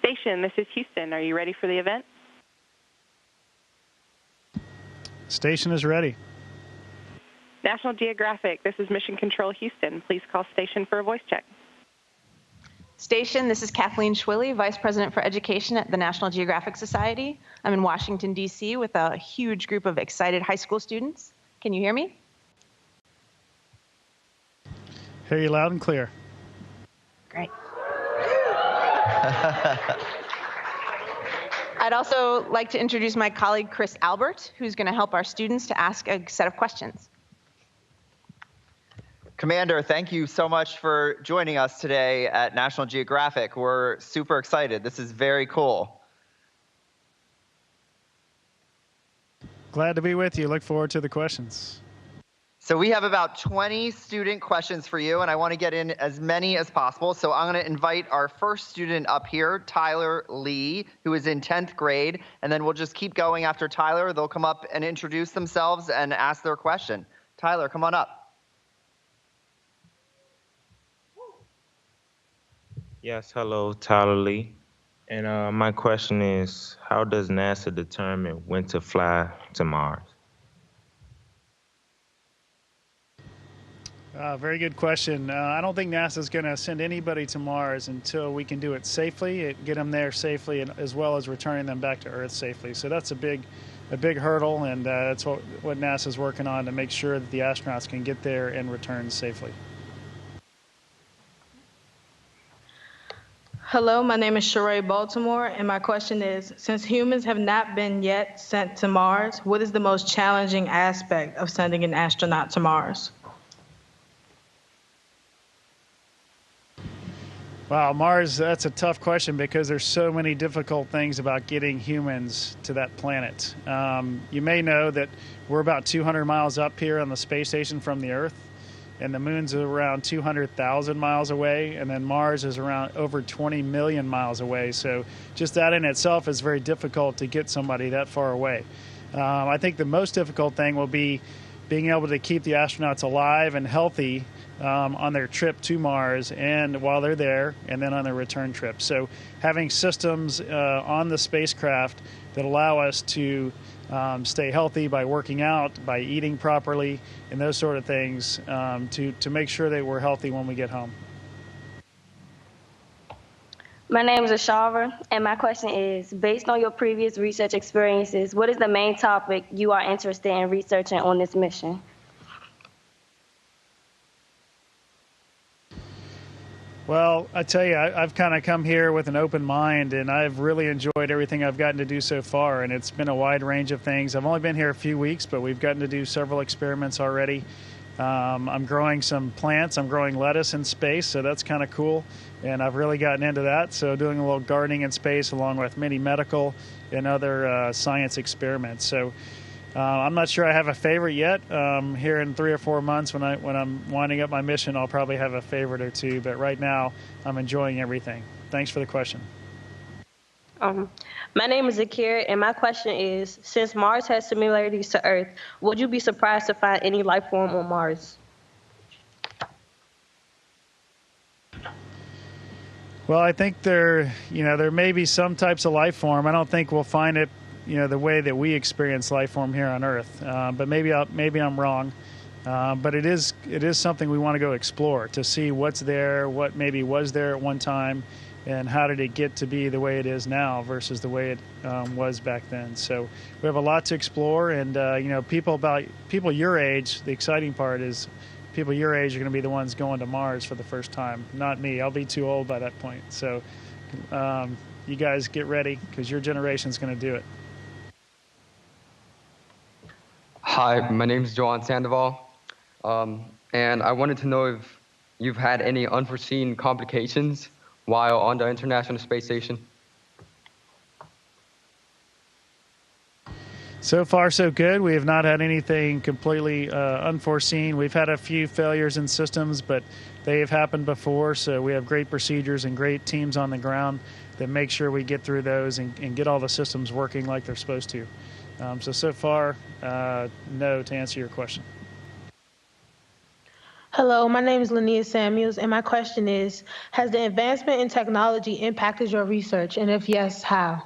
Station, this is Houston. Are you ready for the event? Station is ready. National Geographic, this is Mission Control Houston. Please call station for a voice check. Station, this is Kathleen Schwilly, Vice President for Education at the National Geographic Society. I'm in Washington, D.C. with a huge group of excited high school students. Can you hear me? Hear you loud and clear. Great. I'd also like to introduce my colleague, Chris Albert, who's going to help our students to ask a set of questions. Commander, thank you so much for joining us today at National Geographic. We're super excited. This is very cool. Glad to be with you. Look forward to the questions. So we have about 20 student questions for you, and I want to get in as many as possible. So I'm going to invite our first student up here, Tyler Lee, who is in 10th grade, and then we'll just keep going after Tyler. They'll come up and introduce themselves and ask their question. Tyler, come on up. Yes, hello, Tyler Lee. And my question is, how does NASA determine when to fly to Mars? Very good question. I don't think NASA is going to send anybody to Mars until we can do it safely, get them there safely, and as well as returning them back to Earth safely. So that's a big hurdle, and that's what NASA is working on to make sure that the astronauts can get there and return safely. Hello, my name is Sheree Baltimore, and my question is, since humans have not been yet sent to Mars, what is the most challenging aspect of sending an astronaut to Mars? Wow, Mars, that's a tough question because there's so many difficult things about getting humans to that planet. You may know that we're about 200 miles up here on the space station from the Earth, and the moon's around 200,000 miles away, and then Mars is around over 20 million miles away. So just that in itself is very difficult to get somebody that far away. I think the most difficult thing will be being able to keep the astronauts alive and healthy on their trip to Mars and while they're there, and then on their return trip. So having systems on the spacecraft that allow us to stay healthy by working out, by eating properly, and those sort of things to make sure that we're healthy when we get home. My name is Ashara, and my question is, based on your previous research experiences, what is the main topic you are interested in researching on this mission? Well, I tell you, I've kind of come here with an open mind, and I've really enjoyed everything I've gotten to do so far, and it's been a wide range of things. I've only been here a few weeks, but we've gotten to do several experiments already. I'm growing some plants. I'm growing lettuce in space, so that's kind of cool, and I've really gotten into that. So doing a little gardening in space along with many medical and other science experiments. So I'm not sure I have a favorite yet. Here in 3 or 4 months, when I'm winding up my mission, I'll probably have a favorite or two. But right now, I'm enjoying everything. Thanks for the question. My name is Zakir, and my question is, since Mars has similarities to Earth, would you be surprised to find any life form on Mars? Well, I think there may be some types of life form. I don't think we'll find it the way that we experience life form here on Earth. But maybe I'm wrong. But it is something we want to go explore to see what's there, what maybe was there at one time, and how did it get to be the way it is now versus the way it was back then. So we have a lot to explore, and people your age, the exciting part is people your age are going to be the ones going to Mars for the first time, not me. I'll be too old by that point. So you guys get ready because your generation's going to do it. Hi, my name is Johan Sandoval, and I wanted to know if you've had any unforeseen complications while on the International Space Station. So far, so good. We have not had anything completely unforeseen. We've had a few failures in systems, but they have happened before, so we have great procedures and great teams on the ground that make sure we get through those and get all the systems working like they're supposed to. So far, no, to answer your question. Hello, my name is Linnea Samuels, and my question is, has the advancement in technology impacted your research, and if yes, how?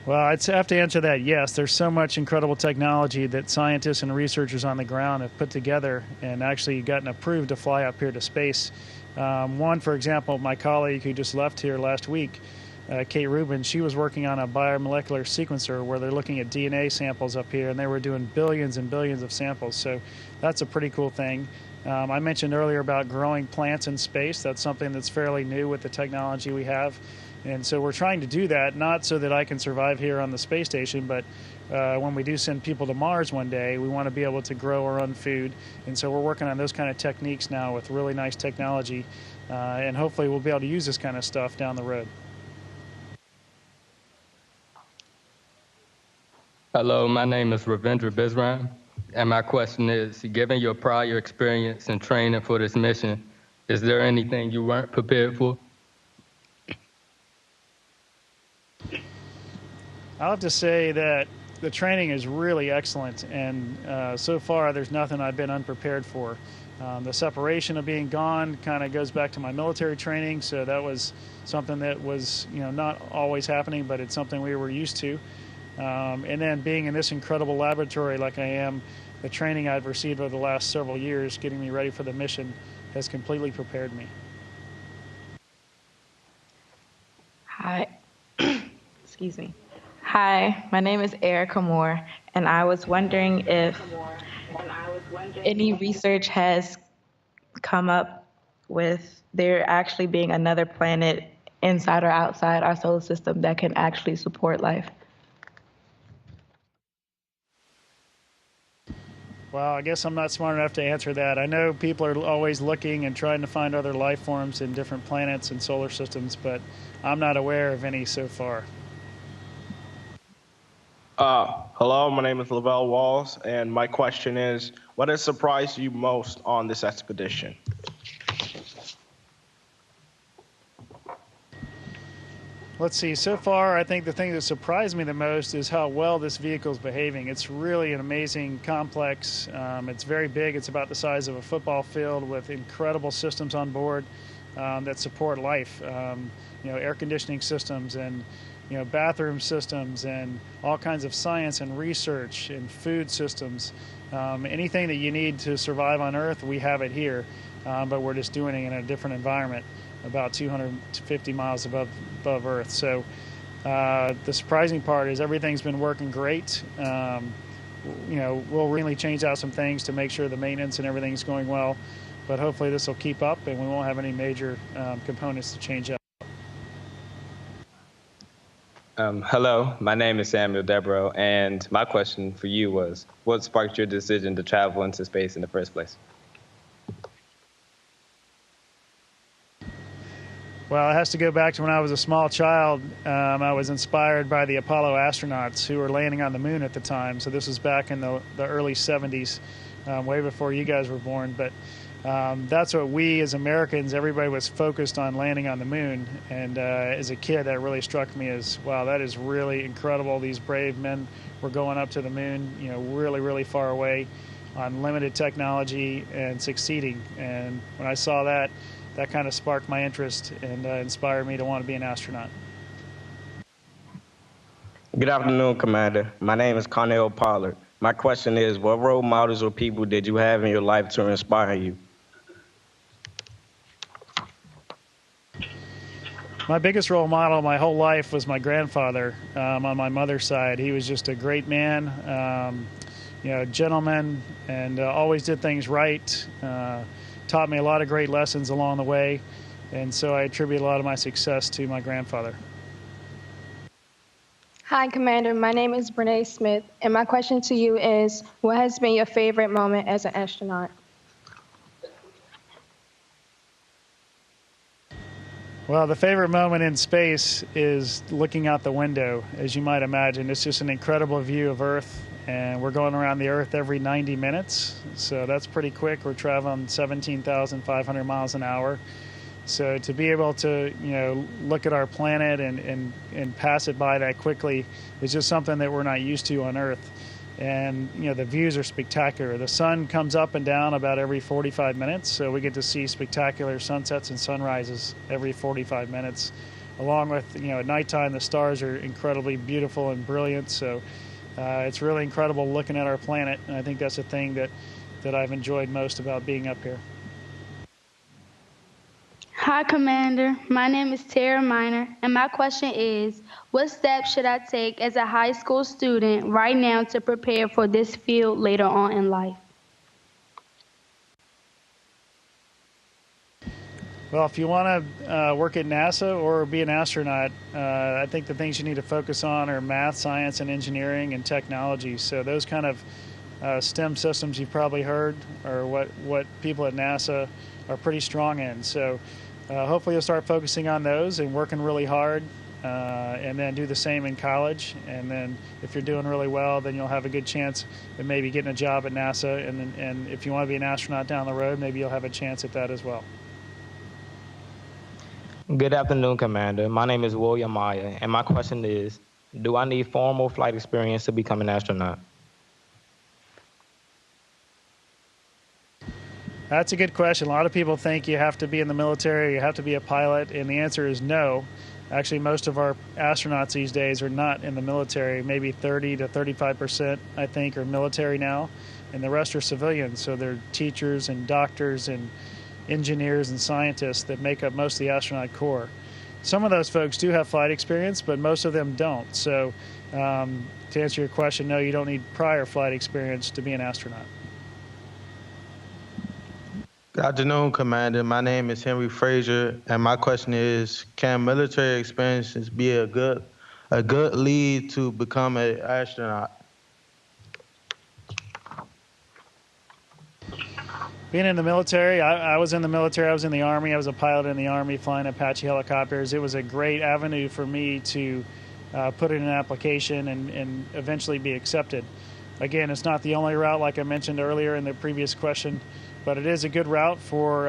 Well, I'd have to answer that yes. There's so much incredible technology that scientists and researchers on the ground have put together and actually gotten approved to fly up here to space. One, for example, my colleague who just left here last week, Kate Rubin, she was working on a biomolecular sequencer where they're looking at DNA samples up here, and they were doing billions and billions of samples. So that's a pretty cool thing. I mentioned earlier about growing plants in space. That's something that's fairly new with the technology we have. And so we're trying to do that, not so that I can survive here on the space station, but when we do send people to Mars one day, we want to be able to grow our own food. And so we're working on those kind of techniques now with really nice technology. And hopefully we'll be able to use this kind of stuff down the road. Hello, my name is Ravindra Bisram, and my question is, given your prior experience and training for this mission, is there anything you weren't prepared for? I'll have to say that the training is really excellent, and so far there's nothing I've been unprepared for. The separation of being gone kind of goes back to my military training, so that was something that was, not always happening, but it's something we were used to. And then being in this incredible laboratory like I am, the training I've received over the last several years, getting me ready for the mission, has completely prepared me. Hi, excuse me. Hi, my name is Erica Moore, and I was wondering if any research has come up with there actually being another planet inside or outside our solar system that can actually support life. Well, I guess I'm not smart enough to answer that. I know people are always looking and trying to find other life forms in different planets and solar systems, but I'm not aware of any so far. Hello, my name is Lavelle Walls, and my question is, what has surprised you most on this expedition? Let's see, so far I think the thing that surprised me the most is how well this vehicle is behaving. It's really an amazing complex. It's very big. It's about the size of a football field with incredible systems on board that support life. Air conditioning systems and bathroom systems and all kinds of science and research and food systems. Anything that you need to survive on Earth, we have it here, but we're just doing it in a different environment, about 250 miles above Earth. So the surprising part is everything's been working great. We'll really change out some things to make sure the maintenance and everything's going well, but hopefully this will keep up and we won't have any major components to change out. Hello, my name is Samuel Devereaux, and my question for you was, what sparked your decision to travel into space in the first place? Well, it has to go back to when I was a small child. I was inspired by the Apollo astronauts who were landing on the moon at the time. So this was back in the early 70s, way before you guys were born. But that's what we as Americans, everybody was focused on landing on the moon. And as a kid, that really struck me as, wow, that is really incredible. These brave men were going up to the moon, really, really far away on limited technology and succeeding. And when I saw that, that kind of sparked my interest and inspired me to want to be an astronaut. Good afternoon, Commander. My name is Cornell Pollard. My question is, what role models or people did you have in your life to inspire you? My biggest role model my whole life was my grandfather on my mother's side. He was just a great man, gentleman, and always did things right. Taught me a lot of great lessons along the way, and so I attribute a lot of my success to my grandfather. Hi, Commander. My name is Brene Smith, and my question to you is, what has been your favorite moment as an astronaut? Well, the favorite moment in space is looking out the window. As you might imagine, it's just an incredible view of Earth. And we're going around the Earth every 90 minutes, so that's pretty quick. We're traveling 17,500 miles an hour. So to be able to, look at our planet and pass it by that quickly is just something that we're not used to on Earth. And the views are spectacular. The sun comes up and down about every 45 minutes, so we get to see spectacular sunsets and sunrises every 45 minutes. Along with, at nighttime, the stars are incredibly beautiful and brilliant. So it's really incredible looking at our planet, and I think that's the thing that I've enjoyed most about being up here. Hi, Commander. My name is Tara Miner, and my question is, what steps should I take as a high school student right now to prepare for this field later on in life? Well, if you want to work at NASA or be an astronaut, I think the things you need to focus on are math, science, and engineering and technology. So those kind of STEM systems you've probably heard are what people at NASA are pretty strong in. So hopefully you'll start focusing on those and working really hard, and then do the same in college. And then if you're doing really well, then you'll have a good chance of maybe getting a job at NASA. And if you want to be an astronaut down the road, maybe you'll have a chance at that as well. Good afternoon, Commander. My name is William Maya, and my question is, do I need formal flight experience to become an astronaut? That's a good question. A lot of people think you have to be in the military, you have to be a pilot, and the answer is no. Actually, most of our astronauts these days are not in the military. Maybe 30 to 35%, I think, are military now, and the rest are civilians. So they're teachers and doctors and engineers and scientists that make up most of the astronaut corps. Some of those folks do have flight experience, but most of them don't. So to answer your question, no, you don't need prior flight experience to be an astronaut. Good afternoon, Commander. My name is Henry Frazier, and my question is, can military experiences be a good lead to become an astronaut? Being in the military, I was in the military, I was in the Army, I was a pilot in the Army flying Apache helicopters. It was a great avenue for me to put in an application and eventually be accepted. Again, it's not the only route, like I mentioned earlier in the previous question, but it is a good route for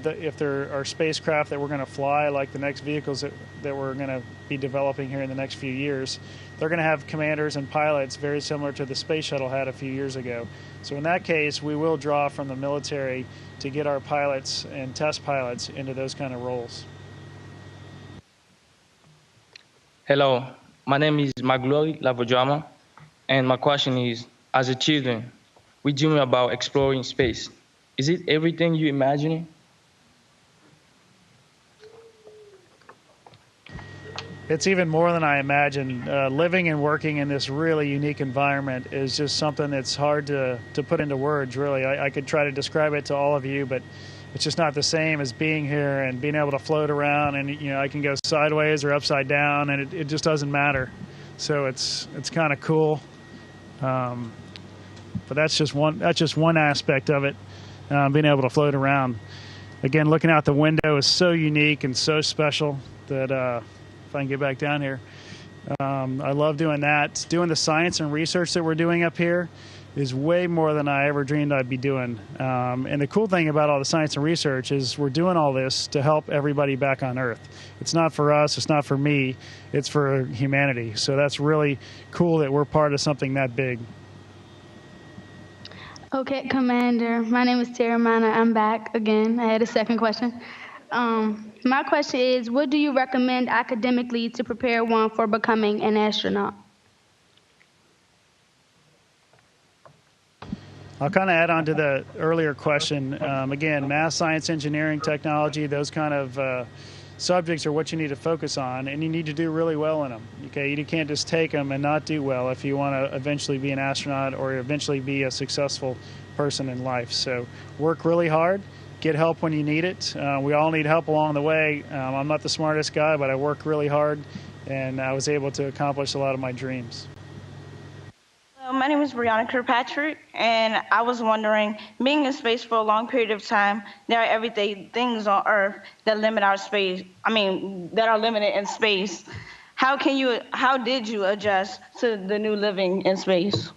if there are spacecraft that we're going to fly, like the next vehicles that we're going to be developing here in the next few years. They're going to have commanders and pilots very similar to the space shuttle had a few years ago. So in that case, we will draw from the military to get our pilots and test pilots into those kind of roles. Hello, my name is Maglori Lavodrama, and my question is, as a children, we dream about exploring space. Is it everything you imagine? It's even more than I imagined. Living and working in this really unique environment is just something that's hard to put into words, really. I could try to describe it to all of you, but it's just not the same as being here and being able to float around, and I can go sideways or upside down, and it just doesn't matter. So it's kind of cool. But that's just one aspect of it, being able to float around. Again, looking out the window is so unique and so special that if I can get back down here, I love doing that. Doing the science and research that we're doing up here is way more than I ever dreamed I'd be doing. And the cool thing about all the science and research is we're doing all this to help everybody back on Earth. It's not for us, it's not for me, it's for humanity. So that's really cool that we're part of something that big. Okay, Commander. My name is Tara Miner. I'm back again. I had a second question. My question is, what do you recommend academically to prepare one for becoming an astronaut? I'll kind of add on to the earlier question. Again, math, science, engineering, technology, those kind of subjects are what you need to focus on, and you need to do really well in them. Okay, you can't just take them and not do well if you want to eventually be an astronaut or eventually be a successful person in life. So work really hard, get help when you need it. We all need help along the way. I'm not the smartest guy, but I work really hard, and I was able to accomplish a lot of my dreams. My name is Brianna Kirkpatrick, and I was wondering, being in space for a long period of time, there are everyday things on Earth that limit our space. That are limited in space. How did you adjust to the new living in space?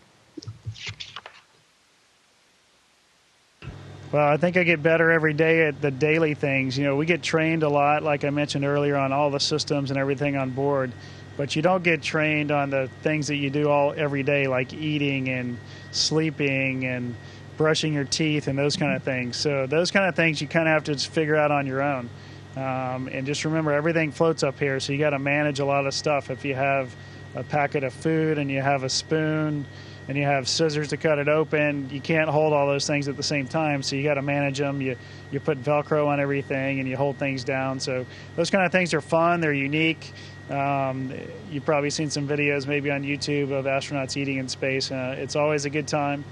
Well, I think I get better every day at the daily things. We get trained a lot, like I mentioned earlier, on all the systems and everything on board. but you don't get trained on the things that you do every day, like eating and sleeping and brushing your teeth and those kind of things. So those kind of things you kind of have to just figure out on your own. And just remember, everything floats up here, so you got to manage a lot of stuff. If you have a packet of food and you have a spoon and you have scissors to cut it open, you can't hold all those things at the same time, so you got to manage them. You put Velcro on everything and you hold things down. So those kind of things are fun. They're unique. You've probably seen some videos maybe on YouTube of astronauts eating in space. It's always a good time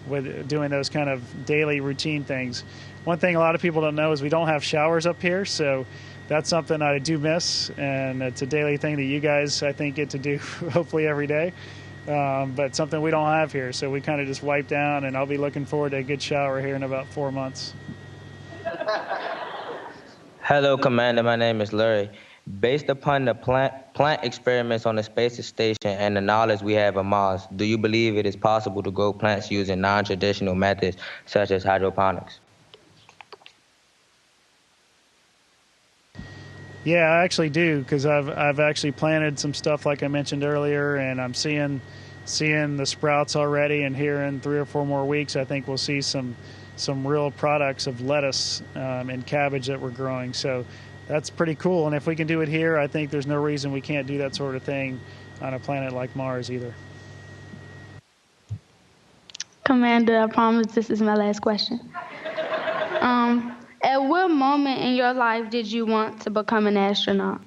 with doing those kind of daily routine things. One thing a lot of people don't know is we don't have showers up here, so that's something I do miss, and it's a daily thing that you guys, I think, get to do hopefully every day. But something we don't have here, so we kind of just wipe down, and I'll be looking forward to a good shower here in about 4 months. Hello, Commander. My name is Larry. Based upon the plant experiments on the space station and the knowledge we have of Mars, do you believe it is possible to grow plants using non-traditional methods such as hydroponics? Yeah, I actually do, because I've actually planted some stuff like I mentioned earlier, and I'm seeing the sprouts already. And here in 3 or 4 more weeks, I think we'll see some real products of lettuce and cabbage that we're growing. So that's pretty cool. And if we can do it here, I think there's no reason we can't do that sort of thing on a planet like Mars either. Commander, I promise this is my last question. At what moment in your life did you want to become an astronaut?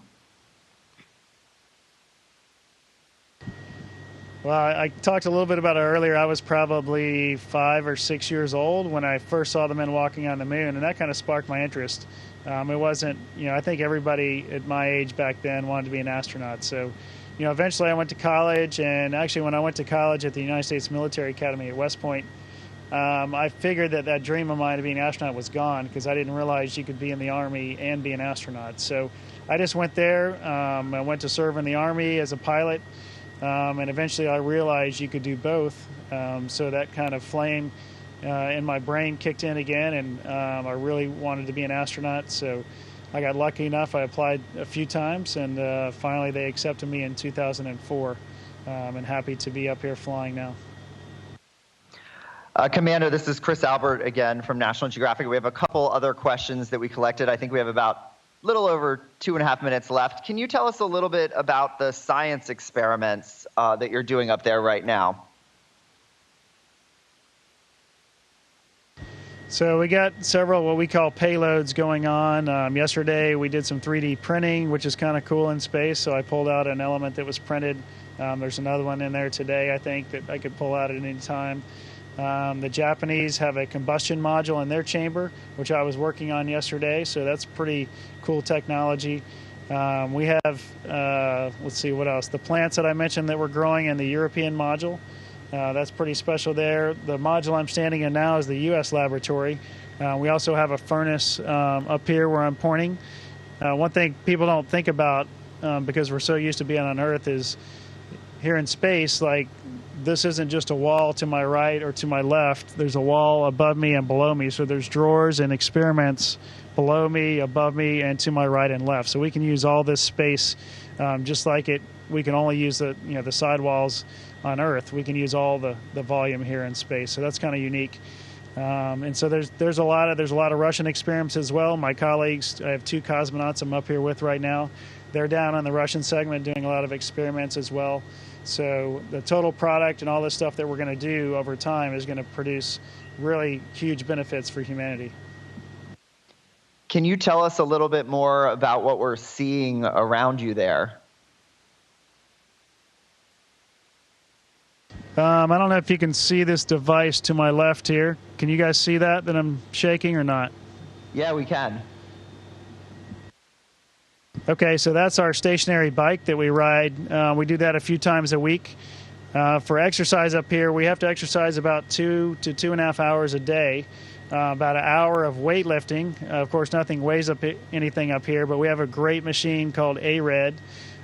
Well, I talked a little bit about it earlier. I was probably 5 or 6 years old when I first saw the men walking on the moon, and that kind of sparked my interest. It wasn't, I think everybody at my age back then wanted to be an astronaut. So, eventually I went to college, and actually when I went to college at the United States Military Academy at West Point, I figured that dream of mine of being an astronaut was gone, because I didn't realize you could be in the Army and be an astronaut. So I just went there. I went to serve in the Army as a pilot, and eventually I realized you could do both. So that kind of flame in my brain kicked in again, and I really wanted to be an astronaut. So I got lucky enough. I applied a few times, and finally they accepted me in 2004. And happy to be up here flying now. Commander, this is Chris Albert again from National Geographic. We have a couple other questions that we collected. I think we have about a little over 2.5 minutes left. Can you tell us a little bit about the science experiments that you're doing up there right now? So we got several what we call payloads going on. Yesterday we did some 3D printing, which is kind of cool in space. So I pulled out an element that was printed. There's another one in there today, I think, that I could pull out at any time. The Japanese have a combustion module in their chamber, which I was working on yesterday, so that's pretty cool technology. We have, let's see, what else? The plants that I mentioned that we're growing in the European module. That's pretty special there. The module I'm standing in now is the U.S. laboratory. We also have a furnace up here where I'm pointing. One thing people don't think about, because we're so used to being on Earth, is here in space, like, this isn't just a wall to my right or to my left. There's a wall above me and below me. So there's drawers and experiments below me, above me, and to my right and left. So we can use all this space just like we can only use the sidewalls on Earth. We can use all the volume here in space. So that's kind of unique. And so there's a lot of Russian experiments as well. My colleagues, I have 2 cosmonauts I'm up here with right now. They're down on the Russian segment doing a lot of experiments as well. So the total product and all this stuff that we're going to do over time is going to produce really huge benefits for humanity. Can you tell us a little bit more about what we're seeing around you there? I don't know if you can see this device to my left here. Can you guys see that I'm shaking or not? Yeah, we can. Okay, so that's our stationary bike that we ride. We do that a few times a week. For exercise up here, we have to exercise about 2 to 2.5 hours a day. About an hour of weightlifting. Of course, nothing weighs anything up here, but we have a great machine called ARED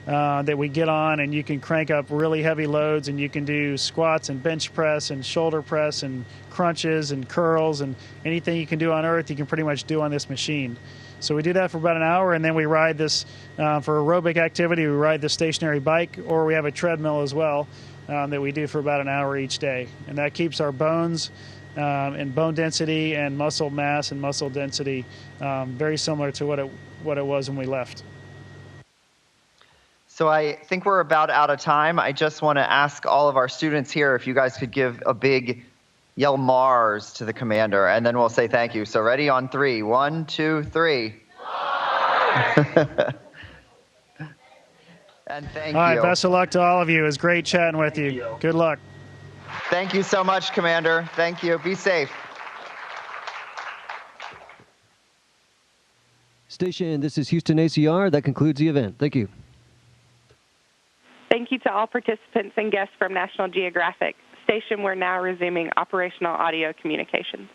that we get on, and you can crank up really heavy loads, and you can do squats and bench press and shoulder press and crunches and curls, and anything you can do on Earth, you can pretty much do on this machine. So we do that for about an hour, and then we ride this for aerobic activity. We ride the stationary bike, or we have a treadmill as well that we do for about an hour each day, and that keeps our bones and bone density and muscle mass and muscle density very similar to what it was when we left. So I think we're about out of time. I just want to ask all of our students here if you guys could give a big yell Mars to the commander, and then we'll say thank you. So ready on 3. 1, 2, 3. And thank you. All right, best of luck to all of you. It was great chatting with you. Good luck. Thank you so much, Commander. Thank you. Be safe. Station, this is Houston ACR. That concludes the event. Thank you. Thank you to all participants and guests from National Geographic. Station, we're now resuming operational audio communications.